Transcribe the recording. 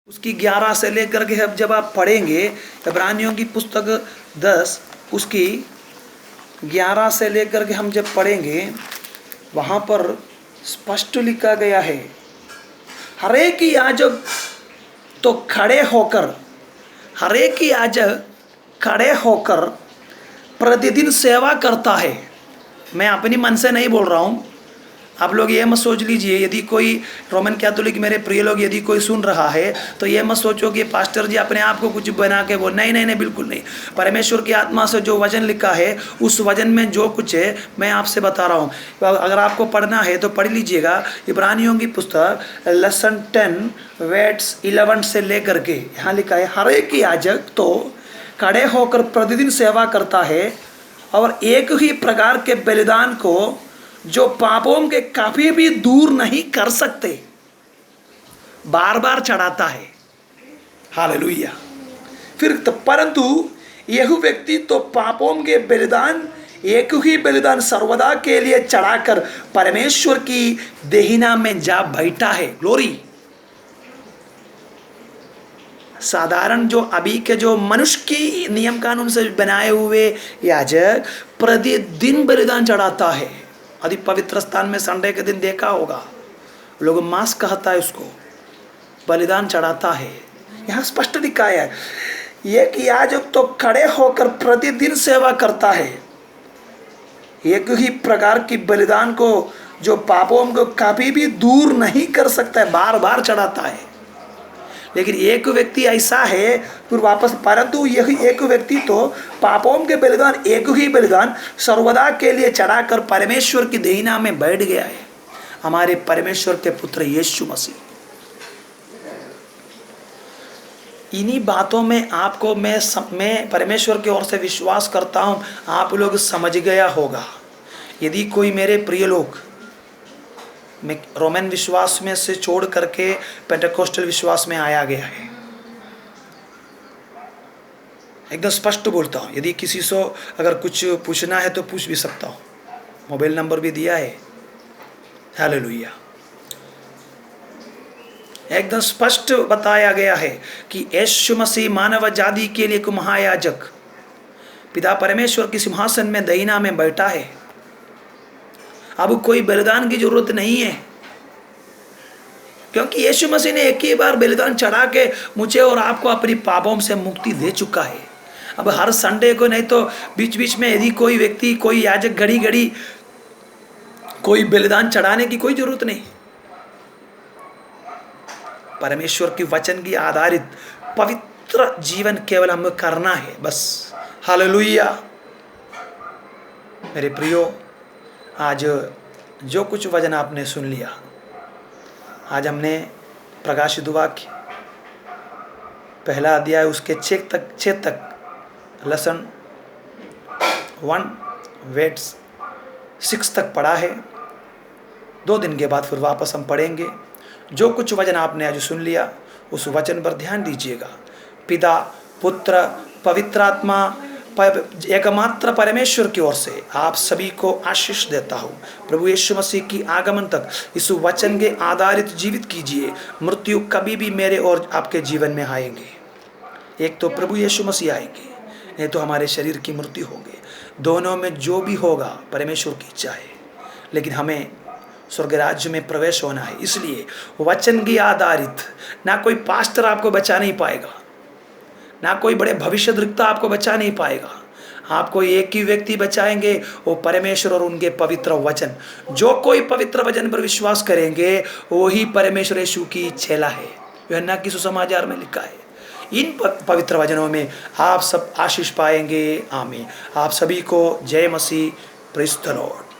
उसकी 11 से लेकर के अब जब आप पढ़ेंगे इब्रानियों की पुस्तक 10 उसकी 11 से लेकर के हम जब पढ़ेंगे वहाँ पर स्पष्ट लिखा गया है, हरेक याजक तो हरेक याजक खड़े होकर प्रतिदिन सेवा करता है। मैं अपनी मन से नहीं बोल रहा हूँ, आप लोग ये मत सोच लीजिए। यदि कोई रोमन कैथोलिक मेरे प्रिय लोग यदि कोई सुन रहा है तो ये मत सोचो कि पास्टर जी अपने आप को कुछ बना के बोल, नहीं नहीं नहीं, बिल्कुल नहीं। परमेश्वर की आत्मा से जो वचन लिखा है उस वचन में जो कुछ है मैं आपसे बता रहा हूँ। अगर आपको पढ़ना है तो पढ़ लीजिएगा इब्रानियों की पुस्तक लेसन 10 वर्स 11 से लेकर के यहाँ लिखा है, हर एक याजक तो खड़े होकर प्रतिदिन सेवा करता है और एक ही प्रकार के बलिदान को जो पापों के कभी भी दूर नहीं कर सकते बार बार चढ़ाता है। हालेलुया। फिर परंतु यह व्यक्ति तो पापों के बलिदान एक ही बलिदान सर्वदा के लिए चढ़ाकर परमेश्वर की देहिना में जा बैठा है। ग्लोरी। साधारण जो अभी के जो मनुष्य की नियम कानून से बनाए हुए याजक प्रतिदिन बलिदान चढ़ाता है। यदि पवित्र स्थान में संडे के दिन देखा होगा, लोग मांस कहता है उसको, बलिदान चढ़ाता है। यहाँ स्पष्ट लिखा है, एक याजक तो खड़े होकर प्रतिदिन सेवा करता है, एक ही प्रकार की बलिदान को जो पापों को कभी भी दूर नहीं कर सकता है, बार बार चढ़ाता है। लेकिन एक व्यक्ति ऐसा है, फिर वापस, परंतु यही एक व्यक्ति तो पापों के बलिदान एक ही बलिदान सर्वदा के लिए चढ़ाकर परमेश्वर की देहिना में बैठ गया है, हमारे परमेश्वर के पुत्र यीशु मसीह। इन्हीं बातों में आपको मैं परमेश्वर की ओर से विश्वास करता हूँ आप लोग समझ गया होगा। यदि कोई मेरे प्रिय लोग मैं रोमन विश्वास में से छोड़ करके पेंटेकोस्टल विश्वास में आया गया है, एकदम स्पष्ट बोलता हूँ। यदि किसी से अगर कुछ पूछना है तो पूछ भी सकता हूँ, मोबाइल नंबर भी दिया है। हालेलुया। एकदम स्पष्ट बताया गया है कि यीशु मसीह मानव जाति के लिए एक महायाजक पिता परमेश्वर की सिंहासन में दहिना में बैठा है। अब कोई बलिदान की जरूरत नहीं है, क्योंकि यीशु मसीह ने एक ही बार बलिदान चढ़ा के मुझे और आपको अपनी पापों से मुक्ति दे चुका है। अब हर संडे को नहीं तो बीच बीच में यदि कोई व्यक्ति कोई याजक घड़ी घड़ी कोई बलिदान चढ़ाने की कोई जरूरत नहीं। परमेश्वर की वचन की आधारित पवित्र जीवन केवल हमें करना है, बस। हालेलुया। मेरे प्रियो, आज जो कुछ वचन आपने सुन लिया, आज हमने प्रकाशित वाक्य पहला अध्याय उसके 6 तक लेसन 1 वर्स 6 तक पढ़ा है। 2 दिन के बाद फिर वापस हम पढ़ेंगे। जो कुछ वचन आपने आज सुन लिया उस वचन पर ध्यान दीजिएगा। पिता पुत्र पवित्र आत्मा एकमात्र परमेश्वर की ओर से आप सभी को आशीष देता हूँ। प्रभु यीशु मसीह की आगमन तक इस वचन के आधारित जीवित कीजिए। मृत्यु कभी भी मेरे और आपके जीवन में आएंगे। एक तो प्रभु यीशु मसीह आएंगे, नहीं तो हमारे शरीर की मृत्यु होगी। दोनों में जो भी होगा परमेश्वर की इच्छा है, लेकिन हमें स्वर्ग राज्य में प्रवेश होना है। इसलिए वचन की आधारित ना कोई पास्टर आपको बचा नहीं पाएगा, ना कोई बड़े भविष्य दृष्टा आपको बचा नहीं पाएगा। आपको एक ही व्यक्ति बचाएंगे, वो परमेश्वर और उनके पवित्र वचन। जो कोई पवित्र वचन पर विश्वास करेंगे वही परमेश्वर यीशु की चेला है। यूहन्ना की सुसमाचार में लिखा है। इन पवित्र वचनों में आप सब आशीष पाएंगे। आमीन। आप सभी को जय मसीह। Praise the Lord.